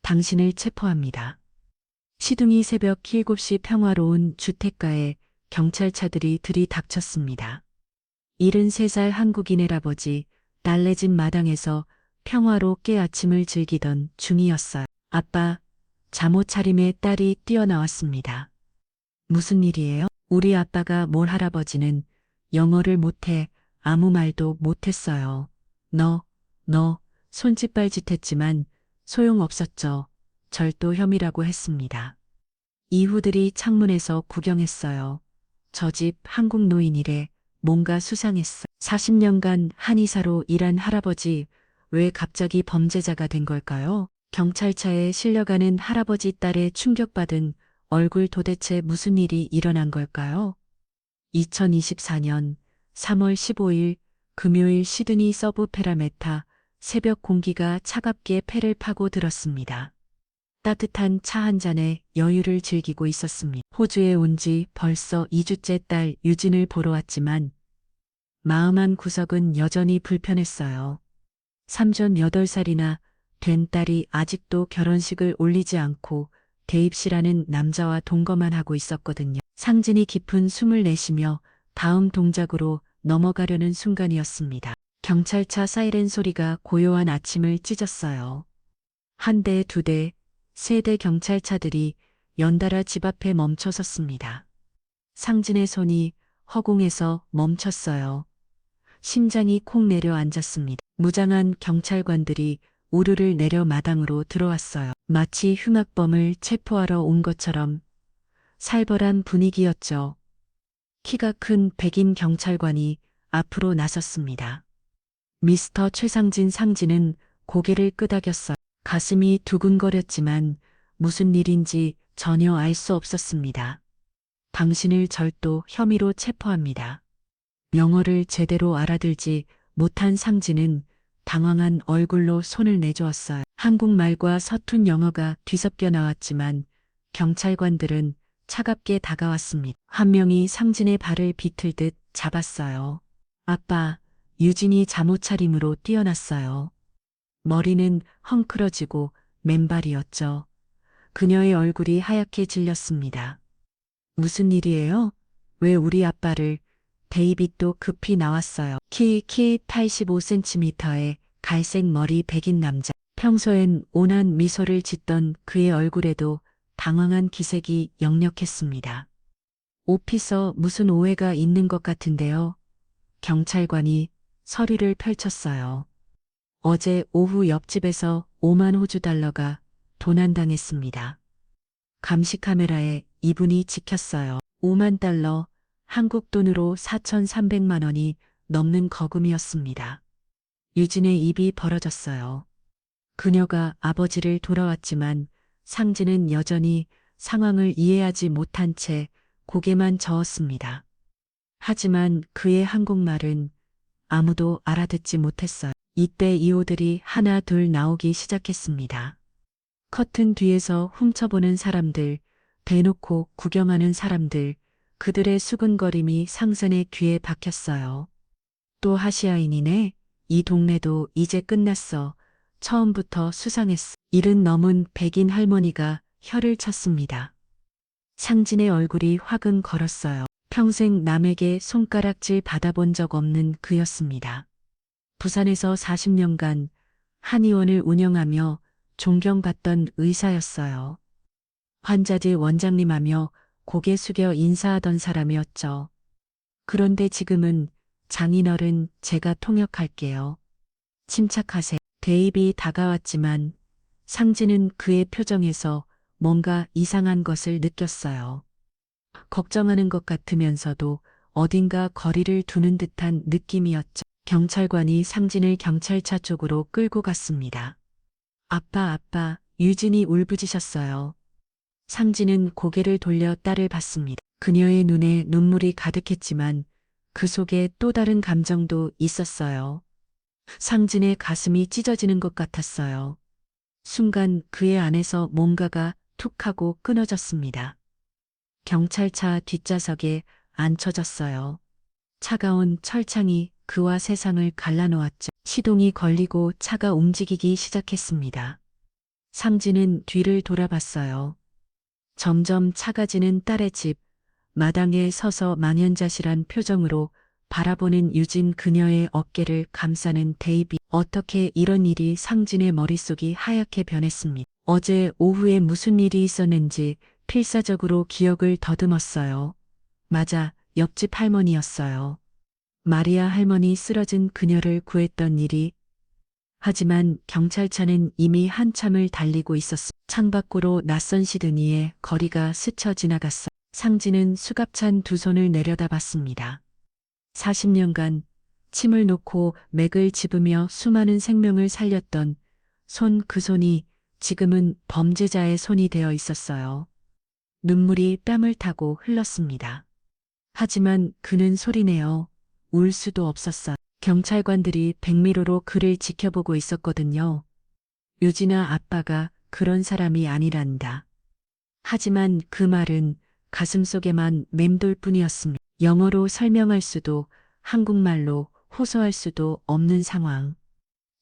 당신을 체포합니다. 시둥이 새벽 7시 평화로운 주택가에 경찰차들이 들이닥쳤습니다. 73살 한국인의 아버지, 날래진 마당에서 평화롭게 아침을 즐기던 중이었어요. 아빠, 잠옷 차림의 딸이 뛰어나왔습니다. 무슨 일이에요? 우리 아빠가 뭘 할아버지는 영어를 못해 아무 말도 못했어요. 너, 손짓발짓했지만 소용없었죠. 절도 혐의라고 했습니다. 이후들이 창문에서 구경했어요. 저 집 한국 노인이래. 뭔가 수상했어. 40년간 한의사로 일한 할아버지, 왜 갑자기 범죄자가 된 걸까요? 경찰차에 실려가는 할아버지 딸의 충격받은 얼굴, 도대체 무슨 일이 일어난 걸까요? 2024년 3월 15일 금요일 시드니 서부 페라메타 새벽 공기가 차갑게 폐를 파고들었습니다. 따뜻한 차 한 잔에 여유를 즐기고 있었습니다. 호주에 온 지 벌써 2주째 딸 유진을 보러 왔지만 마음 한 구석은 여전히 불편했어요. 삼촌 8살이나 된 딸이 아직도 결혼식을 올리지 않고 대입시라는 남자와 동거만 하고 있었거든요. 상진이 깊은 숨을 내쉬며 다음 동작으로 넘어가려는 순간이었습니다. 경찰차 사이렌 소리가 고요한 아침을 찢었어요. 한 대, 두 대, 세 대 경찰차들이 연달아 집 앞에 멈춰섰습니다. 상진의 손이 허공에서 멈췄어요. 심장이 콩 내려앉았습니다. 무장한 경찰관들이 우르르 내려 마당으로 들어왔어요. 마치 흉악범을 체포하러 온 것처럼 살벌한 분위기였죠. 키가 큰 백인 경찰관이 앞으로 나섰습니다. 미스터 최상진. 상진은 고개를 끄덕였어요. 가슴이 두근거렸지만 무슨 일인지 전혀 알 수 없었습니다. 당신을 절도 혐의로 체포합니다. 영어를 제대로 알아들지 못한 상진은 당황한 얼굴로 손을 내주었어요. 한국말과 서툰 영어가 뒤섞여 나왔지만 경찰관들은 차갑게 다가왔습니다. 한 명이 상진의 발을 비틀듯 잡았어요. 아빠, 유진이 잠옷 차림으로 뛰어났어요. 머리는 헝클어지고 맨발이었죠. 그녀의 얼굴이 하얗게 질렸습니다. 무슨 일이에요? 왜 우리 아빠를? 데이빗도 급히 나왔어요. 키 85cm의 갈색 머리 백인 남자. 평소엔 온한 미소를 짓던 그의 얼굴에도 당황한 기색이 역력했습니다. 오피서, 무슨 오해가 있는 것 같은데요. 경찰관이 서류를 펼쳤어요. 어제 오후 옆집에서 5만 호주 달러가 도난당했습니다. 감시 카메라에 이분이 찍혔어요. 5만 달러, 한국 돈으로 4,300만 원이 넘는 거금이었습니다. 유진의 입이 벌어졌어요. 그녀가 아버지를 돌아왔지만 상진은 여전히 상황을 이해하지 못한 채 고개만 저었습니다. 하지만 그의 한국말은 아무도 알아듣지 못했어요. 이때 이호들이 하나 둘 나오기 시작했습니다. 커튼 뒤에서 훔쳐보는 사람들, 대놓고 구경하는 사람들, 그들의 수근거림이 상선의 귀에 박혔어요. 또 아시아인이네? 이 동네도 이제 끝났어. 처음부터 수상했어. 70 넘은 백인 할머니가 혀를 쳤습니다. 상진의 얼굴이 화근 걸었어요. 평생 남에게 손가락질 받아본 적 없는 그였습니다. 부산에서 40년간 한의원을 운영하며 존경받던 의사였어요. 환자들 원장님하며 고개 숙여 인사하던 사람이었죠. 그런데 지금은 장인어른, 제가 통역할게요. 침착하세요. 대입이 다가왔지만 상진은 그의 표정에서 뭔가 이상한 것을 느꼈어요. 걱정하는 것 같으면서도 어딘가 거리를 두는 듯한 느낌이었죠. 경찰관이 상진을 경찰차 쪽으로 끌고 갔습니다. 아빠, 유진이 울부짖었어요. 상진은 고개를 돌려 딸을 봤습니다. 그녀의 눈에 눈물이 가득했지만 그 속에 또 다른 감정도 있었어요. 상진의 가슴이 찢어지는 것 같았어요. 순간 그의 안에서 뭔가가 툭 하고 끊어졌습니다. 경찰차 뒷좌석에 앉혀졌어요. 차가운 철창이 그와 세상을 갈라놓았죠. 시동이 걸리고 차가 움직이기 시작했습니다. 상진은 뒤를 돌아봤어요. 점점 작아지는 딸의 집, 마당에 서서 망연자실한 표정으로 바라보는 유진 그녀의 어깨를 감싸는 데이비. 어떻게 이런 일이 상진의 머릿속이 하얗게 변했습니다. 어제 오후에 무슨 일이 있었는지 필사적으로 기억을 더듬었어요. 맞아, 옆집 할머니였어요. 마리아 할머니 쓰러진 그녀를 구했던 일이. 하지만 경찰차는 이미 한참을 달리고 있었어. 창밖으로 낯선 시드니의 거리가 스쳐 지나갔어. 상진은 수갑찬 두 손을 내려다봤습니다. 40년간 침을 놓고 맥을 짚으며 수많은 생명을 살렸던 그 손이 지금은 범죄자의 손이 되어 있었어요. 눈물이 뺨을 타고 흘렀습니다. 하지만 그는 소리내어 울 수도 없었어요. 경찰관들이 백미로로 그를 지켜보고 있었거든요. 유진아 아빠가 그런 사람이 아니란다. 하지만 그 말은 가슴속에만 맴돌 뿐이었습니다. 영어로 설명할 수도 한국말로 호소할 수도 없는 상황.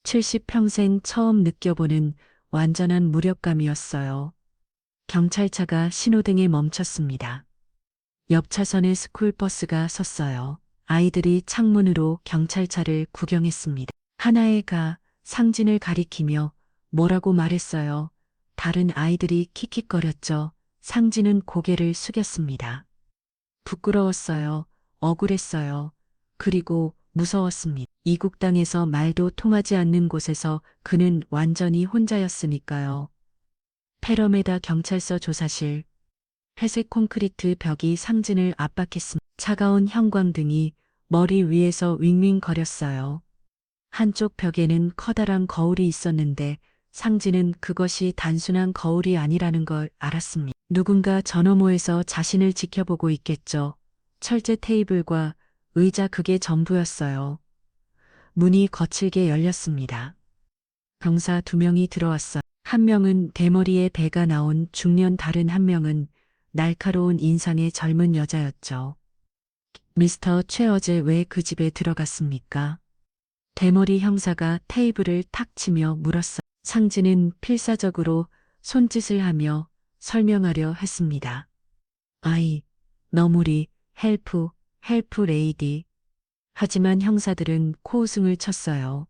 70평생 처음 느껴보는 완전한 무력감이었어요. 경찰차가 신호등에 멈췄습니다. 옆 차선에 스쿨버스가 섰어요. 아이들이 창문으로 경찰차를 구경했습니다. 하나애가 상진을 가리키며 뭐라고 말했어요. 다른 아이들이 킥킥거렸죠. 상진은 고개를 숙였습니다. 부끄러웠어요. 억울했어요. 그리고 무서웠습니다. 이국 땅에서 말도 통하지 않는 곳에서 그는 완전히 혼자였으니까요. 페러메다 경찰서 조사실. 회색 콘크리트 벽이 상진을 압박했습니다. 차가운 형광등이 머리 위에서 윙윙거렸어요. 한쪽 벽에는 커다란 거울이 있었는데 상진은 그것이 단순한 거울이 아니라는 걸 알았습니다. 누군가 저 너머에서 자신을 지켜보고 있겠죠. 철제 테이블과 의자 그게 전부였어요. 문이 거칠게 열렸습니다. 병사 두 명이 들어왔어요. 한 명은 대머리에 배가 나온 중년, 다른 한 명은 날카로운 인상의 젊은 여자였죠. 미스터 최 어제 왜 그 집에 들어갔습니까? 대머리 형사가 테이블을 탁 치며 물었어요. 상진은 필사적으로 손짓을 하며 설명하려 했습니다. 아이, 너무리, 헬프 레이디. 하지만 형사들은 코웃음을 쳤어요.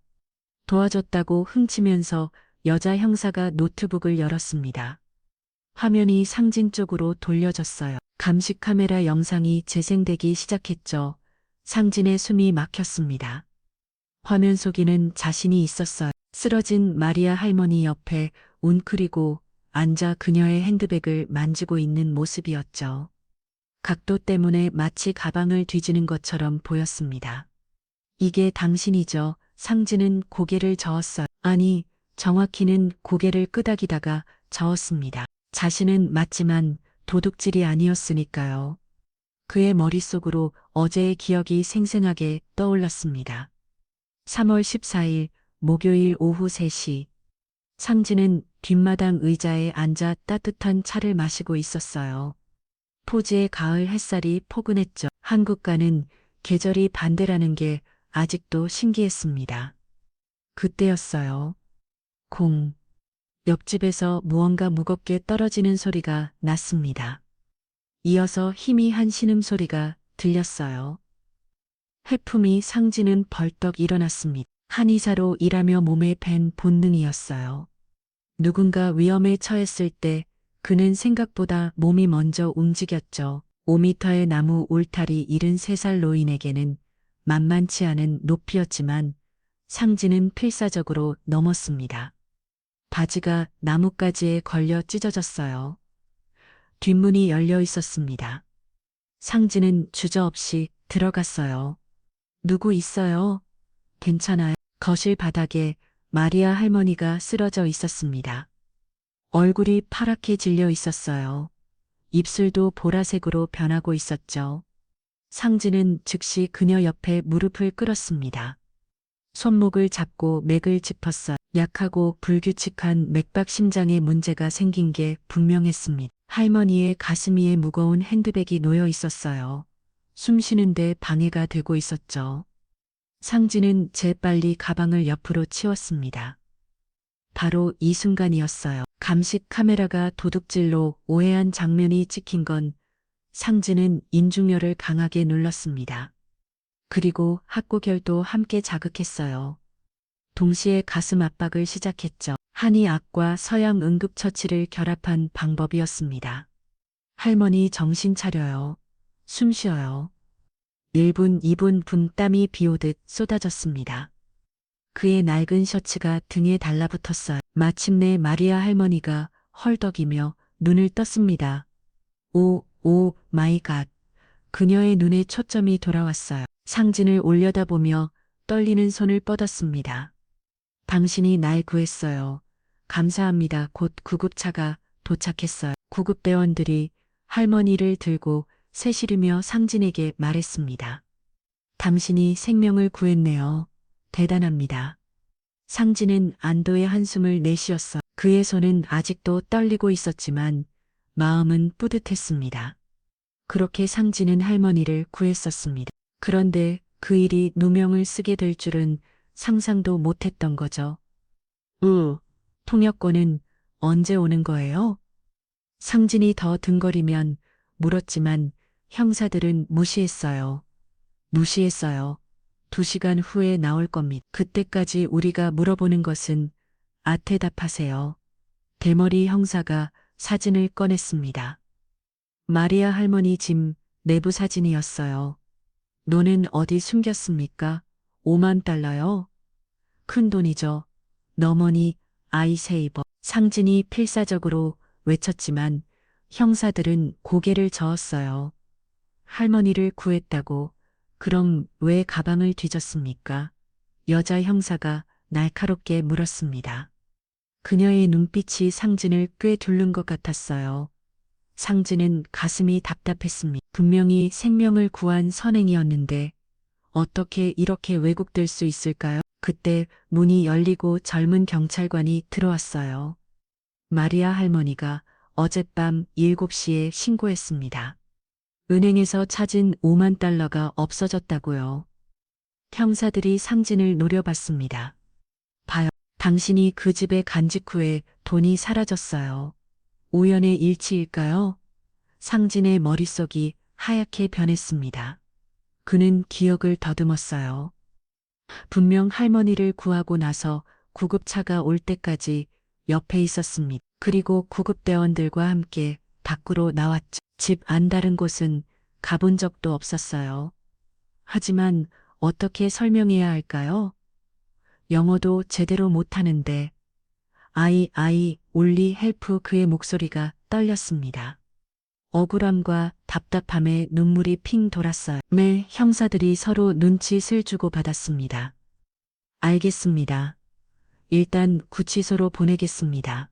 도와줬다고 흠치면서 여자 형사가 노트북을 열었습니다. 화면이 상진 쪽으로 돌려졌어요. 감시 카메라 영상이 재생되기 시작했죠. 상진의 숨이 막혔습니다. 화면 속에는 자신이 있었어요. 쓰러진 마리아 할머니 옆에 웅크리고 앉아 그녀의 핸드백을 만지고 있는 모습이었죠. 각도 때문에 마치 가방을 뒤지는 것처럼 보였습니다. 이게 당신이죠. 상진은 고개를 저었어요. 아니, 정확히는 고개를 끄덕이다가 저었습니다. 자신은 맞지만 도둑질이 아니었으니까요. 그의 머릿속으로 어제의 기억이 생생하게 떠올랐습니다. 3월 14일 목요일 오후 3시. 상진은 뒷마당 의자에 앉아 따뜻한 차를 마시고 있었어요. 포지의 가을 햇살이 포근했죠. 한국과는 계절이 반대라는 게 아직도 신기했습니다. 그때였어요. 공. 옆집에서 무언가 무겁게 떨어지는 소리가 났습니다. 이어서 희미한 신음소리가 들렸어요. 해품이 상진은 벌떡 일어났습니다. 한의사로 일하며 몸에 밴 본능이었어요. 누군가 위험에 처했을 때 그는 생각보다 몸이 먼저 움직였죠. 5미터의 나무 울타리 73살 노인에게는 만만치 않은 높이였지만 상진은 필사적으로 넘었습니다. 바지가 나뭇가지에 걸려 찢어졌어요. 뒷문이 열려 있었습니다. 상진은 주저없이 들어갔어요. 누구 있어요? 괜찮아요. 거실 바닥에 마리아 할머니가 쓰러져 있었습니다. 얼굴이 파랗게 질려 있었어요. 입술도 보라색으로 변하고 있었죠. 상진은 즉시 그녀 옆에 무릎을 꿇었습니다. 손목을 잡고 맥을 짚었어요. 약하고 불규칙한 맥박, 심장에 문제가 생긴 게 분명했습니다. 할머니의 가슴 위에 무거운 핸드백이 놓여 있었어요. 숨 쉬는데 방해가 되고 있었죠. 상진은 재빨리 가방을 옆으로 치웠습니다. 바로 이 순간이었어요. 감식 카메라가 도둑질로 오해한 장면이 찍힌 건 상진은 인중열을 강하게 눌렀습니다. 그리고 학구결도 함께 자극했어요. 동시에 가슴 압박을 시작했죠. 한의학과 서양 응급처치를 결합한 방법이었습니다. 할머니 정신 차려요. 숨 쉬어요. 1분, 2분 분 땀이 비오듯 쏟아졌습니다. 그의 낡은 셔츠가 등에 달라붙었어요. 마침내 마리아 할머니가 헐떡이며 눈을 떴습니다. 오 마이 갓. 그녀의 눈에 초점이 돌아왔어요. 상진을 올려다보며 떨리는 손을 뻗었습니다. 당신이 날 구했어요. 감사합니다. 곧 구급차가 도착했어요. 구급대원들이 할머니를 들고 새시리며 상진에게 말했습니다. 당신이 생명을 구했네요. 대단합니다. 상진은 안도의 한숨을 내쉬었어. 그의 손은 아직도 떨리고 있었지만 마음은 뿌듯했습니다. 그렇게 상진은 할머니를 구했었습니다. 그런데 그 일이 누명을 쓰게 될 줄은 상상도 못했던 거죠. 통역권은 언제 오는 거예요? 상진이 더 등거리면 물었지만 형사들은 무시했어요. 무시했어요. 2시간 후에 나올 겁니다. 그때까지 우리가 물어보는 것은 대답하세요. 대머리 형사가 사진을 꺼냈습니다. 마리아 할머니 짐 내부 사진이었어요. 너는 어디 숨겼습니까? 5만 달러요? 큰 돈이죠. 너머니 아이세이버. 상진이 필사적으로 외쳤지만 형사들은 고개를 저었어요. 할머니를 구했다고 그럼 왜 가방을 뒤졌습니까? 여자 형사가 날카롭게 물었습니다. 그녀의 눈빛이 상진을 꽤 둘른 것 같았어요. 상진은 가슴이 답답했습니다. 분명히 생명을 구한 선행이었는데 어떻게 이렇게 왜곡될 수 있을까요? 그때 문이 열리고 젊은 경찰관이 들어왔어요. 마리아 할머니가 어젯밤 7시에 신고했습니다. 은행에서 찾은 5만 달러가 없어졌다고요. 형사들이 상진을 노려봤습니다. 봐요. 당신이 그 집에 간 직후에 돈이 사라졌어요. 우연의 일치일까요? 상진의 머릿속이 하얗게 변했습니다. 그는 기억을 더듬었어요. 분명 할머니를 구하고 나서 구급차가 올 때까지 옆에 있었습니다. 그리고 구급대원들과 함께 밖으로 나왔죠. 집 안 다른 곳은 가본 적도 없었어요. 하지만 어떻게 설명해야 할까요? 영어도 제대로 못하는데 올리 헬프 그의 목소리가 떨렸습니다. 억울함과 답답함에 눈물이 핑 돌았어요. 매 형사들이 서로 눈짓을 주고 받았습니다. 알겠습니다. 일단 구치소로 보내겠습니다.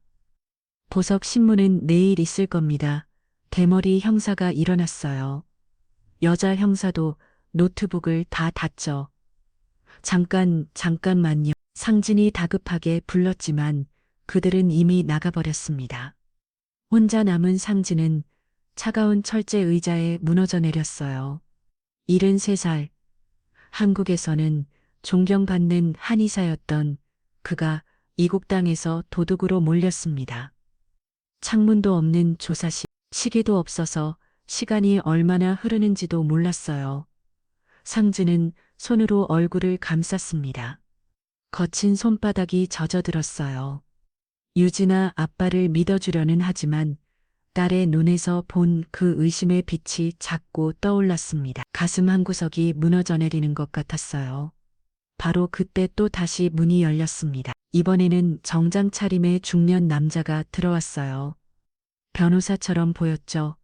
보석 신문은 내일 있을 겁니다. 대머리 형사가 일어났어요. 여자 형사도 노트북을 다 닫죠. 잠깐만요. 상진이 다급하게 불렀지만 그들은 이미 나가버렸습니다. 혼자 남은 상진은 차가운 철제 의자에 무너져 내렸어요. 73살. 한국에서는 존경받는 한의사였던 그가 이국 땅에서 도둑으로 몰렸습니다. 창문도 없는 조사실, 시계도 없어서 시간이 얼마나 흐르는지도 몰랐어요. 상진은 손으로 얼굴을 감쌌습니다. 거친 손바닥이 젖어들었어요. 유진아 아빠를 믿어주려는 하지만 딸의 눈에서 본 그 의심의 빛이 자꾸 떠올랐습니다. 가슴 한구석이 무너져 내리는 것 같았어요. 바로 그때 또 다시 문이 열렸습니다. 이번에는 정장 차림의 중년 남자가 들어왔어요. 변호사처럼 보였죠.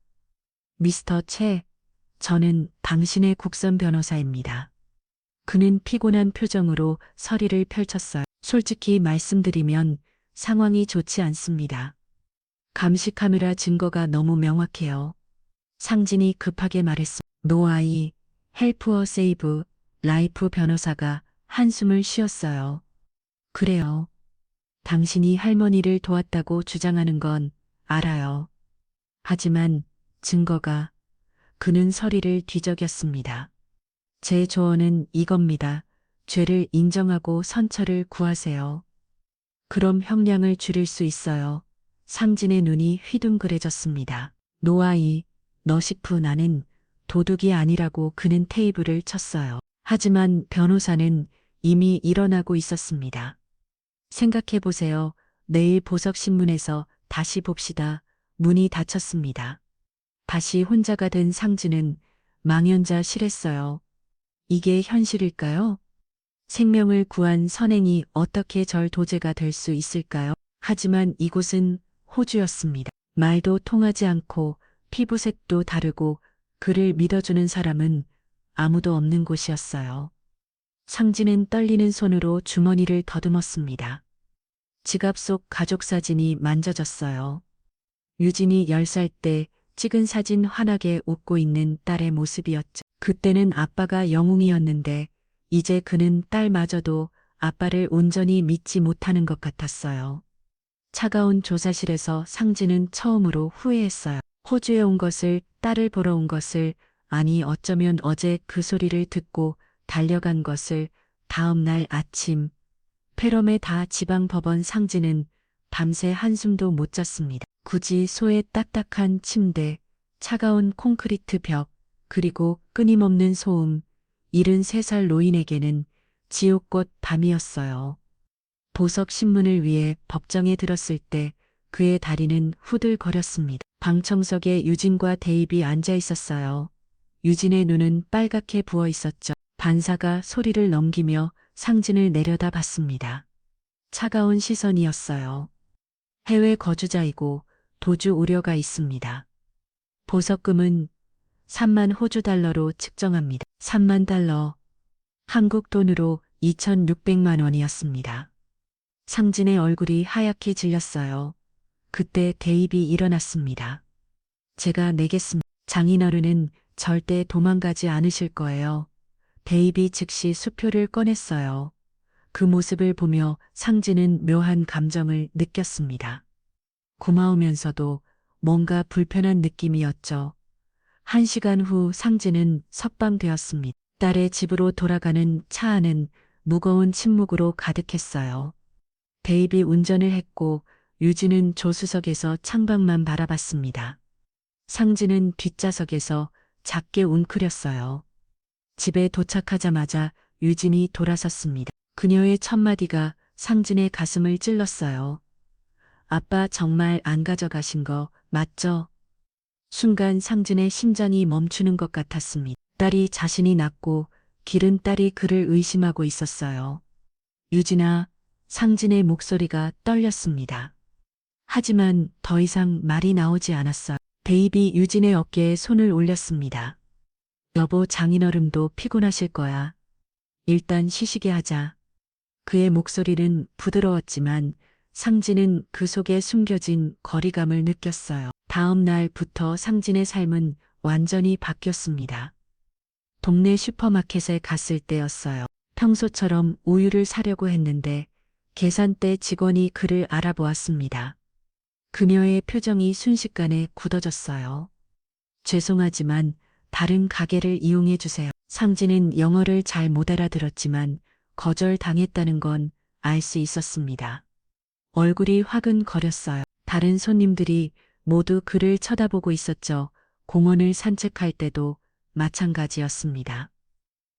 미스터 채, 저는 당신의 국선 변호사입니다. 그는 피곤한 표정으로 서리를 펼쳤어요. 솔직히 말씀드리면 상황이 좋지 않습니다. 감시 카메라 증거가 너무 명확해요. 상진이 급하게 말했습니다. 노아이, 헬프어 세이브, 라이프 변호사가 한숨을 쉬었어요. 그래요. 당신이 할머니를 도왔다고 주장하는 건 알아요. 하지만 증거가 그는 서리를 뒤적였습니다. 제 조언은 이겁니다. 죄를 인정하고 선처를 구하세요. 그럼 형량을 줄일 수 있어요. 상진의 눈이 휘둥그레졌습니다. 노아이, 너시프 나는 도둑이 아니라고 그는 테이블을 쳤어요. 하지만 변호사는 이미 일어나고 있었습니다. 생각해보세요. 내일 보석신문에서 다시 봅시다. 문이 닫혔습니다. 다시 혼자가 된 상진은 망연자실했어요. 이게 현실일까요? 생명을 구한 선행이 어떻게 절 도제가 될 수 있을까요? 하지만 이곳은 호주였습니다. 말도 통하지 않고 피부색도 다르고 그를 믿어주는 사람은 아무도 없는 곳이었어요. 상진은 떨리는 손으로 주머니를 더듬었습니다. 지갑 속 가족 사진이 만져졌어요. 유진이 10살 때 찍은 사진 환하게 웃고 있는 딸의 모습이었죠. 그때는 아빠가 영웅이었는데 이제 그는 딸마저도 아빠를 온전히 믿지 못하는 것 같았어요. 차가운 조사실에서 상진은 처음으로 후회했어요. 호주에 온 것을, 딸을 보러 온 것을, 아니 어쩌면 어제 그 소리를 듣고 달려간 것을. 다음 날 아침 폐렴에 다 지방법원 상진은 밤새 한숨도 못 잤습니다. 굳이 소의 딱딱한 침대, 차가운 콘크리트 벽, 그리고 끊임없는 소음, 73살 노인에게는 지옥꽃 밤이었어요. 보석 신문을 위해 법정에 들었을 때 그의 다리는 후들거렸습니다. 방청석에 유진과 대입이 앉아 있었어요. 유진의 눈은 빨갛게 부어 있었죠. 판사가 소리를 넘기며 상진을 내려다 봤습니다. 차가운 시선이었어요. 해외 거주자이고 도주 우려가 있습니다. 보석금은 3만 호주 달러로 측정합니다. 3만 달러, 한국 돈으로 2,600만 원이었습니다. 상진의 얼굴이 하얗게 질렸어요. 그때 대입이 일어났습니다. 제가 내겠습니다. 장인어른은 절대 도망가지 않으실 거예요. 대입이 즉시 수표를 꺼냈어요. 그 모습을 보며 상진은 묘한 감정을 느꼈습니다. 고마우면서도 뭔가 불편한 느낌이었죠. 1시간 후 상진은 석방되었습니다. 딸의 집으로 돌아가는 차 안은 무거운 침묵으로 가득했어요. 대입이 운전을 했고 유진은 조수석에서 창밖만 바라봤습니다. 상진은 뒷좌석에서 작게 웅크렸어요. 집에 도착하자마자 유진이 돌아섰습니다. 그녀의 첫마디가 상진의 가슴을 찔렀어요. 아빠 정말 안 가져가신 거 맞죠? 순간 상진의 심장이 멈추는 것 같았습니다. 딸이 자신이 낳고 기른 딸이 그를 의심하고 있었어요. 유진아, 상진의 목소리가 떨렸습니다. 하지만 더 이상 말이 나오지 않았어요. 대입이 유진의 어깨에 손을 올렸습니다. 여보, 장인어른도 피곤하실 거야. 일단 쉬시게 하자. 그의 목소리는 부드러웠지만 상진은 그 속에 숨겨진 거리감을 느꼈어요. 다음 날부터 상진의 삶은 완전히 바뀌었습니다. 동네 슈퍼마켓에 갔을 때였어요. 평소처럼 우유를 사려고 했는데 계산대 직원이 그를 알아보았습니다. 그녀의 표정이 순식간에 굳어졌어요. 죄송하지만 다른 가게를 이용해 주세요. 상진은 영어를 잘 못 알아들었지만 거절당했다는 건 알 수 있었습니다. 얼굴이 화근거렸어요. 다른 손님들이 모두 그를 쳐다보고 있었죠. 공원을 산책할 때도 마찬가지였습니다.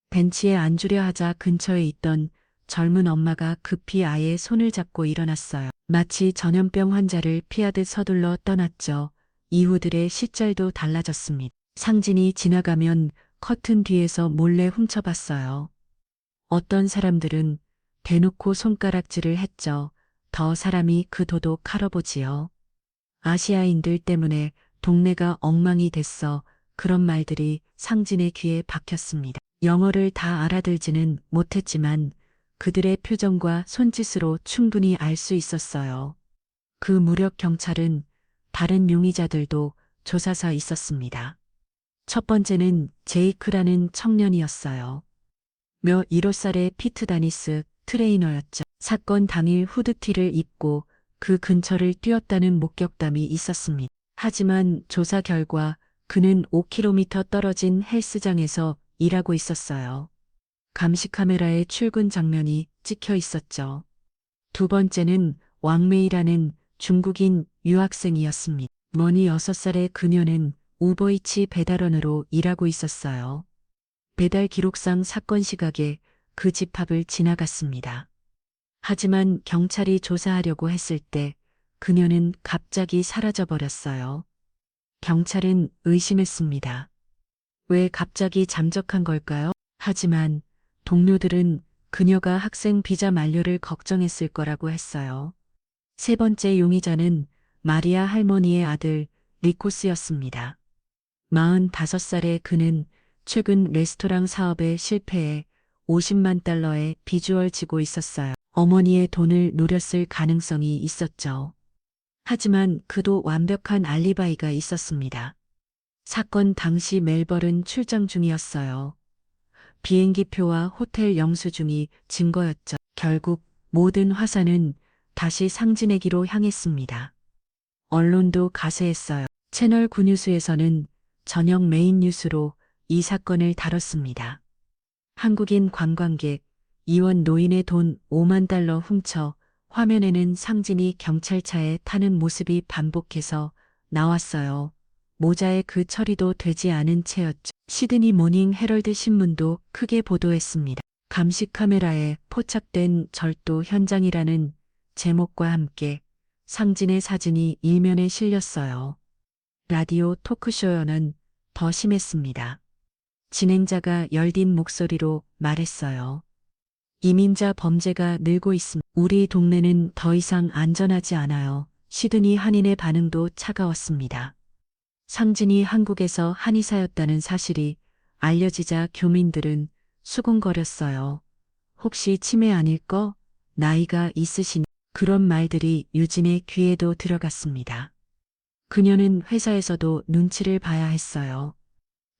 벤치에 앉으려 하자 근처에 있던 젊은 엄마가 급히 아이의 손을 잡고 일어났어요. 마치 전염병 환자를 피하듯 서둘러 떠났죠. 이후들의 시절도 달라졌습니다. 상진이 지나가면 커튼 뒤에서 몰래 훔쳐봤어요. 어떤 사람들은 대놓고 손가락질을 했죠. 더 사람이 그 도둑 할아버지요. 아시아인들 때문에 동네가 엉망이 됐어. 그런 말들이 상진의 귀에 박혔습니다. 영어를 다 알아들지는 못했지만 그들의 표정과 손짓으로 충분히 알 수 있었어요. 그 무력 경찰은 다른 용의자들도 조사서 있었습니다. 첫 번째는 제이크라는 청년이었어요. 며 7살의 피트 다니스 트레이너였죠. 사건 당일 후드티를 입고 그 근처를 뛰었다는 목격담이 있었습니다. 하지만 조사 결과 그는 5km 떨어진 헬스장에서 일하고 있었어요. 감시 카메라에 출근 장면이 찍혀 있었죠. 두 번째는 왕메이라는 중국인 유학생이었습니다. 머니 6살의 그녀는 우버이츠 배달원으로 일하고 있었어요. 배달 기록상 사건 시각에 그 집합을 지나갔습니다. 하지만 경찰이 조사하려고 했을 때 그녀는 갑자기 사라져 버렸어요. 경찰은 의심했습니다. 왜 갑자기 잠적한 걸까요? 하지만 동료들은 그녀가 학생 비자 만료를 걱정했을 거라고 했어요. 세 번째 용의자는 마리아 할머니의 아들 리코스였습니다. 45살의 그는 최근 레스토랑 사업에 실패해 50만 달러의 비주얼 지고 있었어요. 어머니의 돈을 노렸을 가능성이 있었죠. 하지만 그도 완벽한 알리바이가 있었습니다. 사건 당시 멜버른 출장 중이었어요. 비행기표와 호텔 영수증이 증거였죠. 결국 모든 화살은 다시 상진에게로 향했습니다. 언론도 가세했어요. 채널 9 뉴스에서는 저녁 메인 뉴스로 이 사건을 다뤘습니다. 한국인 관광객, 이원 노인의 돈 5만 달러 훔쳐 화면에는 상진이 경찰차에 타는 모습이 반복해서 나왔어요. 모자에 그 처리도 되지 않은 채였죠. 시드니 모닝 헤럴드 신문도 크게 보도했습니다. 감시 카메라에 포착된 절도 현장이라는 제목과 함께 상진의 사진이 일면에 실렸어요. 라디오 토크쇼에는 더 심했습니다. 진행자가 열띤 목소리로 말했어요. 이민자 범죄가 늘고 있습니다. 우리 동네는 더 이상 안전하지 않아요. 시드니 한인의 반응도 차가웠습니다. 상진이 한국에서 한의사였다는 사실이 알려지자 교민들은 수군거렸어요. 혹시 치매 아닐까? 나이가 있으신 그런 말들이 유진의 귀에도 들어갔습니다. 그녀는 회사에서도 눈치를 봐야 했어요.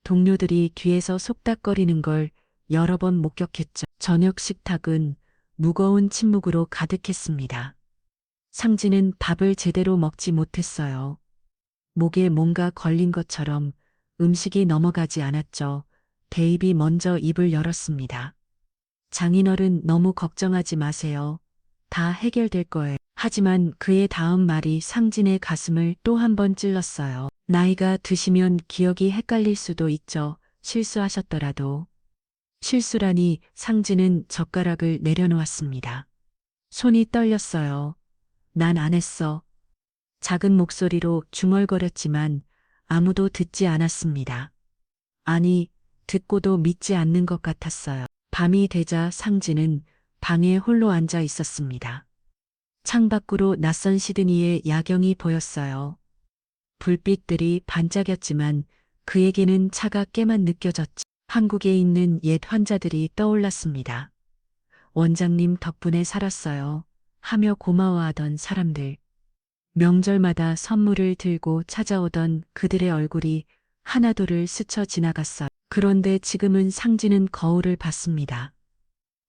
동료들이 뒤에서 속닥거리는 걸 여러 번 목격했죠. 저녁 식탁은 무거운 침묵으로 가득했습니다. 상진은 밥을 제대로 먹지 못했어요. 목에 뭔가 걸린 것처럼 음식이 넘어가지 않았죠. 데이비 먼저 입을 열었습니다. 장인어른 너무 걱정하지 마세요. 다 해결될 거예요. 하지만 그의 다음 말이 상진의 가슴을 또 한 번 찔렀어요. 나이가 드시면 기억이 헷갈릴 수도 있죠. 실수하셨더라도. 실수라니 상진은 젓가락을 내려놓았습니다. 손이 떨렸어요. 난 안 했어. 작은 목소리로 중얼거렸지만 아무도 듣지 않았습니다. 아니, 듣고도 믿지 않는 것 같았어요. 밤이 되자 상진은 방에 홀로 앉아 있었습니다. 창밖으로 낯선 시드니의 야경이 보였어요. 불빛들이 반짝였지만 그에게는 차갑게만 느껴졌지. 한국에 있는 옛 환자들이 떠올랐습니다. 원장님 덕분에 살았어요. 하며 고마워하던 사람들. 명절마다 선물을 들고 찾아오던 그들의 얼굴이 하나둘을 스쳐 지나갔어요. 그런데 지금은 상진은 거울을 봤습니다.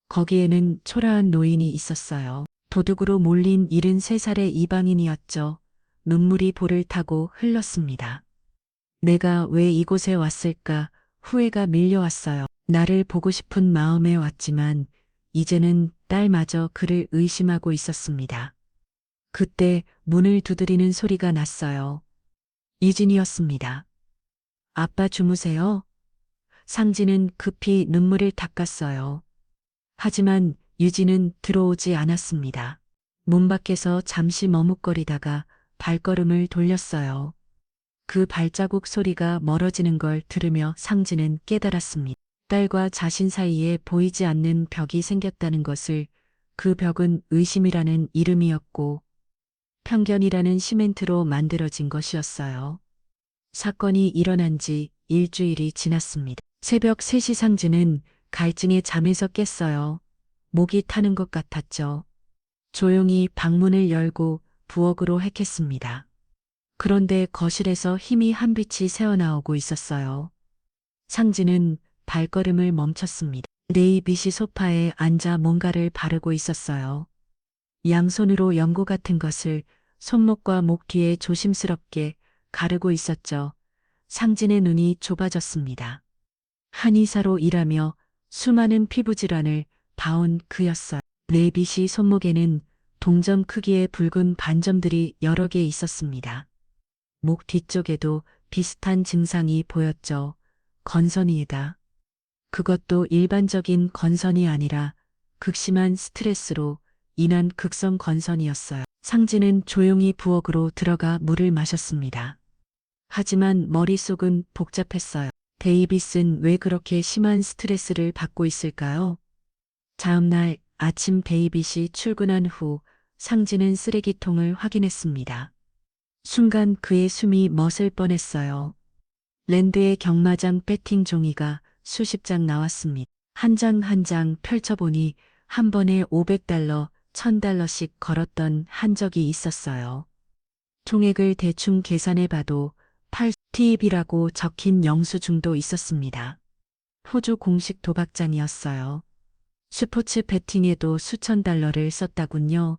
거기에는 초라한 노인이 있었어요. 도둑으로 몰린 73살의 이방인이었죠. 눈물이 볼을 타고 흘렀습니다. 내가 왜 이곳에 왔을까 후회가 밀려왔어요. 나를 보고 싶은 마음에 왔지만 이제는 딸마저 그를 의심하고 있었습니다. 그때 문을 두드리는 소리가 났어요. 유진이었습니다. 아빠 주무세요? 상진은 급히 눈물을 닦았어요. 하지만 유진은 들어오지 않았습니다. 문 밖에서 잠시 머뭇거리다가 발걸음을 돌렸어요. 그 발자국 소리가 멀어지는 걸 들으며 상진은 깨달았습니다. 딸과 자신 사이에 보이지 않는 벽이 생겼다는 것을 그 벽은 의심이라는 이름이었고 편견이라는 시멘트로 만들어진 것이었어요. 사건이 일어난 지 일주일이 지났습니다. 새벽 3시 상진은 갈증에 잠에서 깼어요. 목이 타는 것 같았죠. 조용히 방문을 열고 부엌으로 헥했습니다. 그런데 거실에서 힘이 한 빛이 새어나오고 있었어요. 상진은 발걸음을 멈췄습니다. 레이빗이 소파에 앉아 뭔가를 바르고 있었어요. 양손으로 연고 같은 것을 손목과 목 뒤에 조심스럽게 가르고 있었죠. 상진의 눈이 좁아졌습니다. 한의사로 일하며 수많은 피부 질환을 봐온 그였어요. 레이빗이 손목에는 동전 크기의 붉은 반점들이 여러 개 있었습니다. 목 뒤쪽에도 비슷한 증상이 보였죠. 건선이다. 그것도 일반적인 건선이 아니라 극심한 스트레스로 인한 극성 건선이었어요. 상진은 조용히 부엌으로 들어가 물을 마셨습니다. 하지만 머릿속은 복잡했어요. 데이비스는 왜 그렇게 심한 스트레스를 받고 있을까요? 다음날 아침 데이빗이 출근한 후 상진은 쓰레기통을 확인했습니다. 순간 그의 숨이 멎을 뻔했어요. 랜드의 경마장 배팅 종이가 수십 장 나왔습니다. 한 장 한 장 펼쳐보니 한 번에 $500, $1000씩 걸었던 한적이 있었어요. 총액을 대충 계산해봐도 8팁이라고 적힌 영수증도 있었습니다. 호주 공식 도박장이었어요. 스포츠 베팅에도 수천 달러를 썼다군요.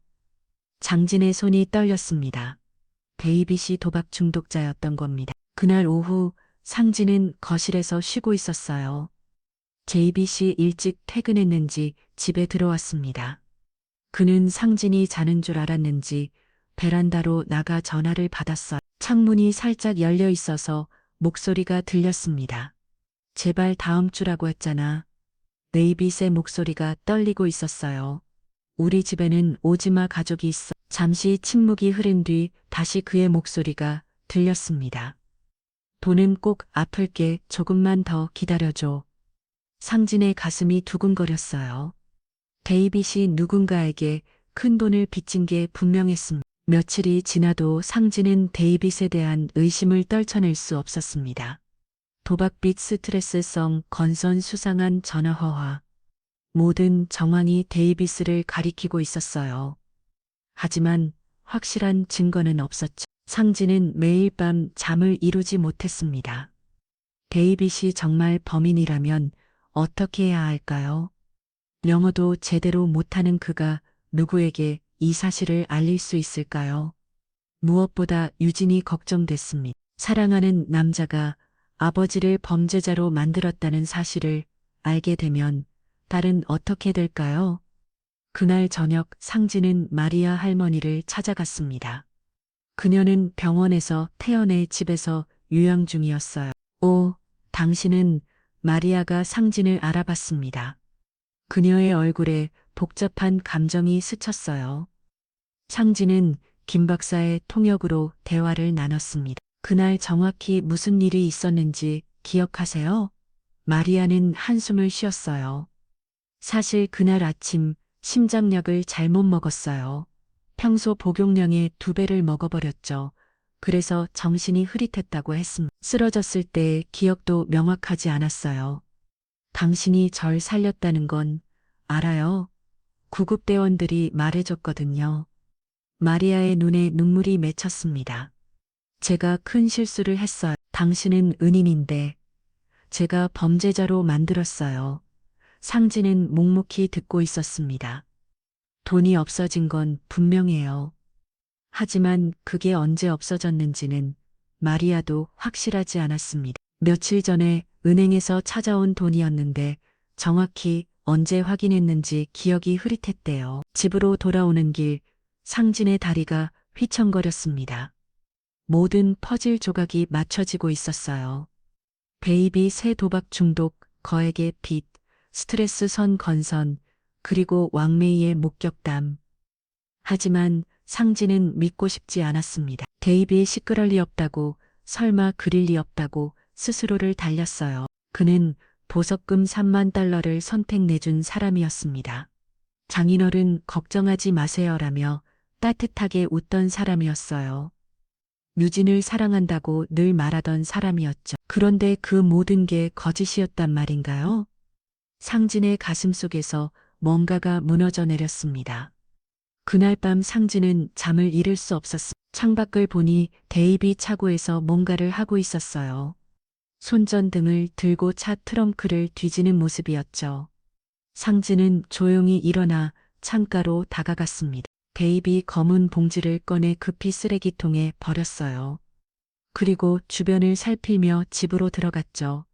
장진의 손이 떨렸습니다. 데이빗이 도박 중독자였던 겁니다. 그날 오후 상진은 거실에서 쉬고 있었어요. 데이빗이 일찍 퇴근했는지 집에 들어왔습니다. 그는 상진이 자는 줄 알았는지 베란다로 나가 전화를 받았어요. 창문이 살짝 열려 있어서 목소리가 들렸습니다. 제발 다음 주라고 했잖아. 데이빗의 목소리가 떨리고 있었어요. 우리 집에는 오지마 가족이 있어. 잠시 침묵이 흐른 뒤 다시 그의 목소리가 들렸습니다. 돈은 꼭 갚을게. 조금만 더 기다려줘. 상진의 가슴이 두근거렸어요. 데이빗이 누군가에게 큰 돈을 빚진 게 분명했습니다. 며칠이 지나도 상진은 데이빗에 대한 의심을 떨쳐낼 수 없었습니다. 도박빚 스트레스성 건선 수상한 전화 허화. 모든 정황이 데이비스를 가리키고 있었어요. 하지만 확실한 증거는 없었죠. 상진은 매일 밤 잠을 이루지 못했습니다. 데이빗이 정말 범인이라면 어떻게 해야 할까요? 영어도 제대로 못하는 그가 누구에게 이 사실을 알릴 수 있을까요? 무엇보다 유진이 걱정됐습니다. 사랑하는 남자가 아버지를 범죄자로 만들었다는 사실을 알게 되면 딸은 어떻게 될까요? 그날 저녁 상진은 마리아 할머니를 찾아갔습니다. 그녀는 병원에서 태연의 집에서 유양 중이었어요. 오, 당신은 마리아가 상진을 알아봤습니다. 그녀의 얼굴에 복잡한 감정이 스쳤어요. 상진은 김 박사의 통역으로 대화를 나눴습니다. 그날 정확히 무슨 일이 있었는지 기억하세요? 마리아는 한숨을 쉬었어요. 사실 그날 아침 심장약을 잘못 먹었어요. 평소 복용량의 2배를 먹어버렸죠. 그래서 정신이 흐릿했다고 했습니다. 쓰러졌을 때 기억도 명확하지 않았어요. 당신이 절 살렸다는 건 알아요. 구급대원들이 말해줬거든요. 마리아의 눈에 눈물이 맺혔습니다. 제가 큰 실수를 했어요. 당신은 은인인데 제가 범죄자로 만들었어요. 상진은 묵묵히 듣고 있었습니다. 돈이 없어진 건 분명해요. 하지만 그게 언제 없어졌는지는 마리아도 확실하지 않았습니다. 며칠 전에 은행에서 찾아온 돈이었는데 정확히 언제 확인했는지 기억이 흐릿했대요. 집으로 돌아오는 길 상진의 다리가 휘청거렸습니다. 모든 퍼즐 조각이 맞춰지고 있었어요. 베이비 새 도박 중독, 거액의 빚, 스트레스 선 건선, 그리고 왕메이의 목격담. 하지만 상진은 믿고 싶지 않았습니다. 데이비의 시끄럴 리 없다고, 설마 그릴 리 없다고 스스로를 달렸어요. 그는 보석금 3만 달러를 선택 내준 사람이었습니다. 장인어른 걱정하지 마세요라며 따뜻하게 웃던 사람이었어요. 유진을 사랑한다고 늘 말하던 사람이었죠. 그런데 그 모든 게 거짓이었단 말인가요? 상진의 가슴 속에서 뭔가가 무너져 내렸습니다. 그날 밤 상진은 잠을 이룰 수 없었습니다. 창밖을 보니 데이비 차고에서 뭔가를 하고 있었어요. 손전등을 들고 차 트렁크를 뒤지는 모습이었죠. 상진은 조용히 일어나 창가로 다가갔습니다. 데이비 검은 봉지를 꺼내 급히 쓰레기통에 버렸어요. 그리고 주변을 살피며 집으로 들어갔죠.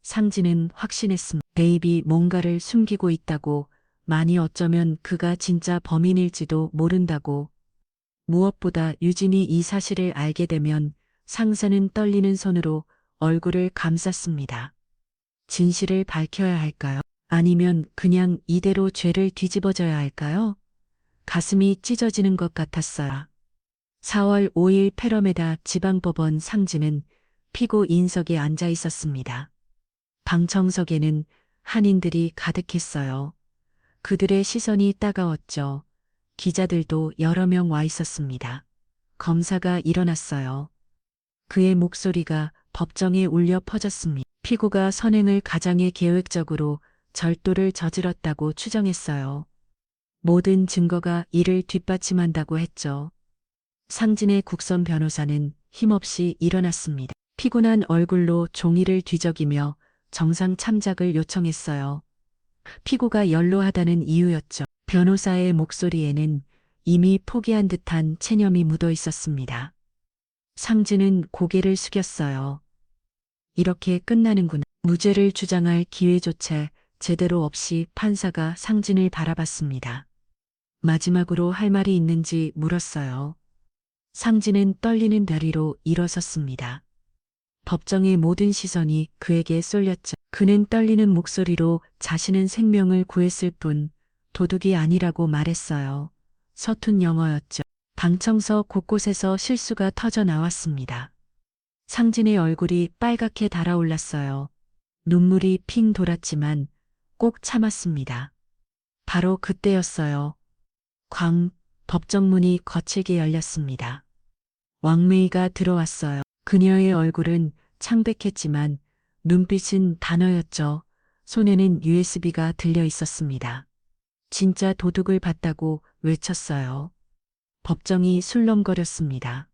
상진은 확신했습니다. 데이비 뭔가를 숨기고 있다고 많이 어쩌면 그가 진짜 범인일지도 모른다고. 무엇보다 유진이 이 사실을 알게 되면 상사는 떨리는 손으로 얼굴을 감쌌습니다. 진실을 밝혀야 할까요? 아니면 그냥 이대로 죄를 뒤집어져야 할까요? 가슴이 찢어지는 것 같았어요. 4월 5일 페러메다 지방법원 상지는 피고 인석에 앉아 있었습니다. 방청석에는 한인들이 가득했어요. 그들의 시선이 따가웠죠. 기자들도 여러 명 와 있었습니다. 검사가 일어났어요. 그의 목소리가 법정에 울려 퍼졌습니다. 피고가 선행을 가장의 계획적으로 절도를 저질렀다고 추정했어요. 모든 증거가 이를 뒷받침한다고 했죠. 상진의 국선 변호사는 힘없이 일어났습니다. 피곤한 얼굴로 종이를 뒤적이며 정상 참작을 요청했어요. 피고가 연로하다는 이유였죠. 변호사의 목소리에는 이미 포기한 듯한 체념이 묻어 있었습니다. 상진은 고개를 숙였어요. 이렇게 끝나는구나. 무죄를 주장할 기회조차 제대로 없이 판사가 상진을 바라봤습니다. 마지막으로 할 말이 있는지 물었어요. 상진은 떨리는 다리로 일어섰습니다. 법정의 모든 시선이 그에게 쏠렸죠. 그는 떨리는 목소리로 자신은 생명을 구했을 뿐 도둑이 아니라고 말했어요. 서툰 영어였죠. 방청석 곳곳에서 실수가 터져 나왔습니다. 상진의 얼굴이 빨갛게 달아올랐어요. 눈물이 핑 돌았지만 꼭 참았습니다. 바로 그때였어요. 법정문이 거칠게 열렸습니다. 왕메이가 들어왔어요. 그녀의 얼굴은 창백했지만 눈빛은 단어였죠. 손에는 USB가 들려 있었습니다. 진짜 도둑을 봤다고 외쳤어요. 법정이 술렁거렸습니다.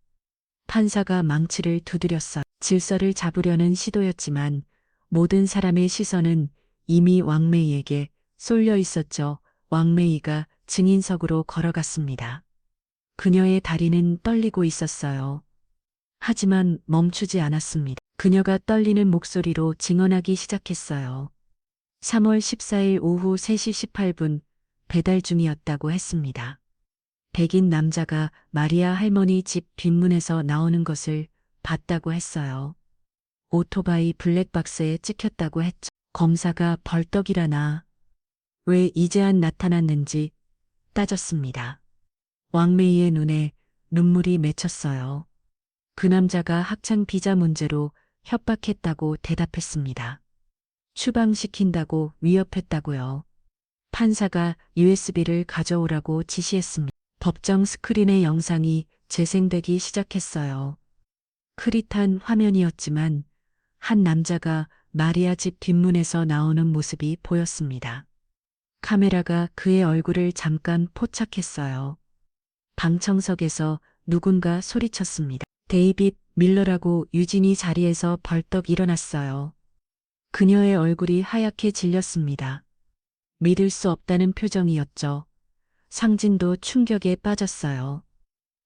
판사가 망치를 두드렸어요. 질서를 잡으려는 시도였지만 모든 사람의 시선은 이미 왕메이에게 쏠려 있었죠. 왕메이가 증인석으로 걸어갔습니다. 그녀의 다리는 떨리고 있었어요. 하지만 멈추지 않았습니다. 그녀가 떨리는 목소리로 증언하기 시작했어요. 3월 14일 오후 3시 18분 배달 중이었다고 했습니다. 백인 남자가 마리아 할머니 집 뒷문에서 나오는 것을 봤다고 했어요. 오토바이 블랙박스에 찍혔다고 했죠. 검사가 벌떡 일어나 왜 이제야 나타났는지 따졌습니다. 왕메이의 눈에 눈물이 맺혔어요. 그 남자가 학창 비자 문제로 협박했다고 대답했습니다. 추방시킨다고 위협했다고요. 판사가 USB를 가져오라고 지시했습니다. 법정 스크린의 영상이 재생되기 시작했어요. 흐릿한 화면이었지만 한 남자가 마리아 집 뒷문에서 나오는 모습이 보였습니다. 카메라가 그의 얼굴을 잠깐 포착했어요. 방청석에서 누군가 소리쳤습니다. 데이빗 밀러라고. 유진이 자리에서 벌떡 일어났어요. 그녀의 얼굴이 하얗게 질렸습니다. 믿을 수 없다는 표정이었죠. 상진도 충격에 빠졌어요.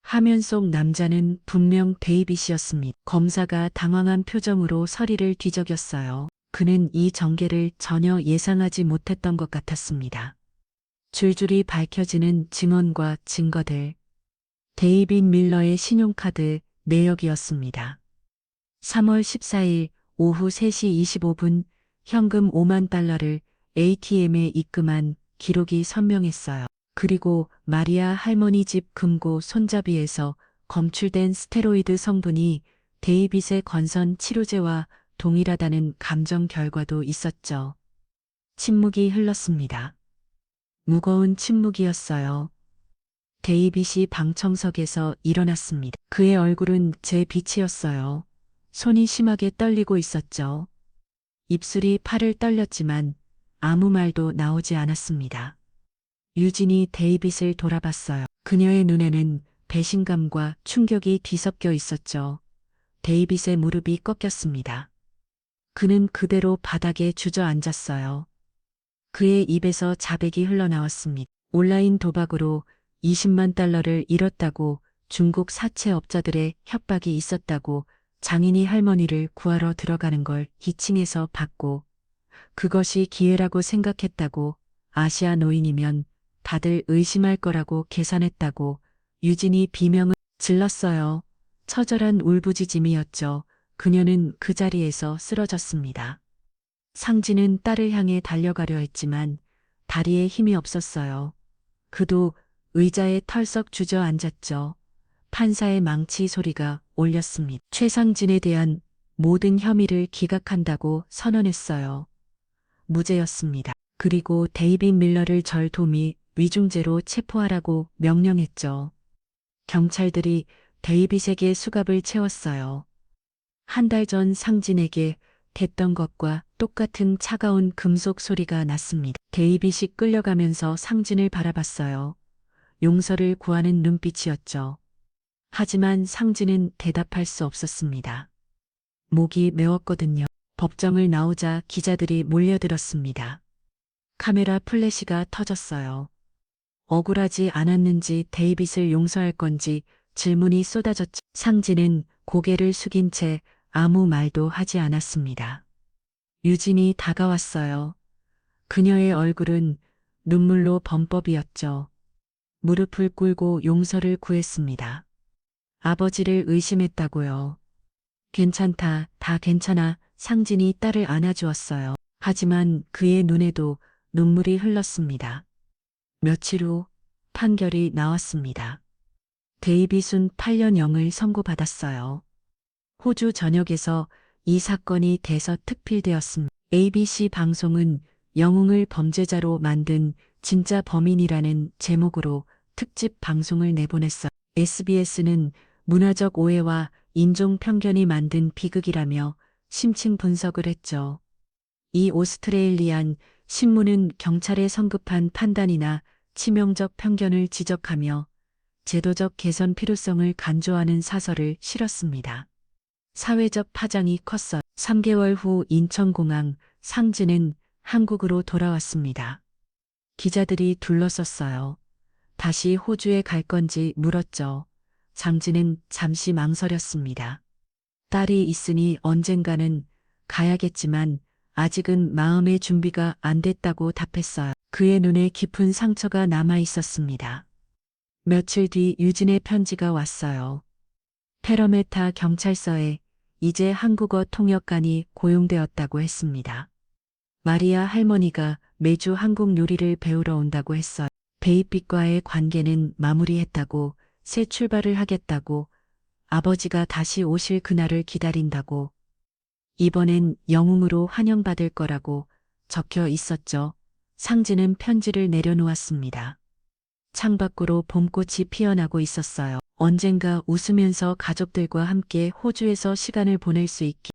화면 속 남자는 분명 데이빗이었습니다. 검사가 당황한 표정으로 서리를 뒤적였어요. 그는 이 전개를 전혀 예상하지 못했던 것 같았습니다. 줄줄이 밝혀지는 증언과 증거들. 데이빗 밀러의 신용카드 내역이었습니다. 3월 14일 오후 3시 25분 현금 5만 달러를 ATM에 입금한 기록이 선명했어요. 그리고 마리아 할머니 집 금고 손잡이에서 검출된 스테로이드 성분이 데이빗의 건선 치료제와 동일하다는 감정 결과도 있었죠. 침묵이 흘렀습니다. 무거운 침묵이었어요. 데이빗이 방청석에서 일어났습니다. 그의 얼굴은 제 빛이었어요. 손이 심하게 떨리고 있었죠. 입술이 팔을 떨렸지만 아무 말도 나오지 않았습니다. 유진이 데이빗을 돌아봤어요. 그녀의 눈에는 배신감과 충격이 뒤섞여 있었죠. 데이빗의 무릎이 꺾였습니다. 그는 그대로 바닥에 주저앉았어요. 그의 입에서 자백이 흘러나왔습니다. 온라인 도박으로 20만 달러를 잃었다고, 중국 사채업자들의 협박이 있었다고, 장인이 할머니를 구하러 들어가는 걸 2층에서 봤고, 그것이 기회라고 생각했다고, 아시아 노인이면 다들 의심할 거라고 계산했다고 유진이 비명을 질렀어요. 처절한 울부짖음이었죠. 그녀는 그 자리에서 쓰러졌습니다. 상진은 딸을 향해 달려가려 했지만 다리에 힘이 없었어요. 그도 의자에 털썩 주저앉았죠. 판사의 망치 소리가 울렸습니다. 최상진에 대한 모든 혐의를 기각한다고 선언했어요. 무죄였습니다. 그리고 데이빗 밀러를 절도미 위중죄로 체포하라고 명령했죠. 경찰들이 데이빗에게 수갑을 채웠어요. 한 달 전 상진에게 됐던 것과 똑같은 차가운 금속 소리가 났습니다. 데이빗이 끌려가면서 상진을 바라봤어요. 용서를 구하는 눈빛이었죠. 하지만 상진은 대답할 수 없었습니다. 목이 메웠거든요. 법정을 나오자 기자들이 몰려들었습니다. 카메라 플래시가 터졌어요. 억울하지 않았는지 데이빗을 용서할 건지 질문이 쏟아졌죠. 상진은 고개를 숙인 채 아무 말도 하지 않았습니다. 유진이 다가왔어요. 그녀의 얼굴은 눈물로 범벅이었죠. 무릎을 꿇고 용서를 구했습니다. 아버지를 의심했다고요. 괜찮다, 다 괜찮아. 상진이 딸을 안아주었어요. 하지만 그의 눈에도 눈물이 흘렀습니다. 며칠 후 판결이 나왔습니다. 데이빗은 8년 0을 선고받았어요. 호주 전역에서 이 사건이 대서특필되었습니다. ABC 방송은 영웅을 범죄자로 만든 진짜 범인이라는 제목으로 특집 방송을 내보냈어요. SBS는 문화적 오해와 인종 편견이 만든 비극이라며 심층 분석을 했죠. 이 오스트레일리안 신문은 경찰의 성급한 판단이나 치명적 편견을 지적하며 제도적 개선 필요성을 간주하는 사설을 실었습니다. 사회적 파장이 컸어요. 3개월 후 인천공항 상진은 한국으로 돌아왔습니다. 기자들이 둘러섰어요. 다시 호주에 갈 건지 물었죠. 상진은 잠시 망설였습니다. 딸이 있으니 언젠가는 가야겠지만 아직은 마음의 준비가 안 됐다고 답했어요. 그의 눈에 깊은 상처가 남아 있었습니다. 며칠 뒤 유진의 편지가 왔어요. 페러메타 경찰서에 이제 한국어 통역관이 고용되었다고 했습니다. 마리아 할머니가 매주 한국 요리를 배우러 온다고 했어요. 베이빛과의 관계는 마무리했다고, 새 출발을 하겠다고, 아버지가 다시 오실 그날을 기다린다고, 이번엔 영웅으로 환영받을 거라고 적혀 있었죠. 상진은 편지를 내려놓았습니다. 창밖으로 봄꽃이 피어나고 있었어요. 언젠가 웃으면서 가족들과 함께 호주에서 시간을 보낼 수 있기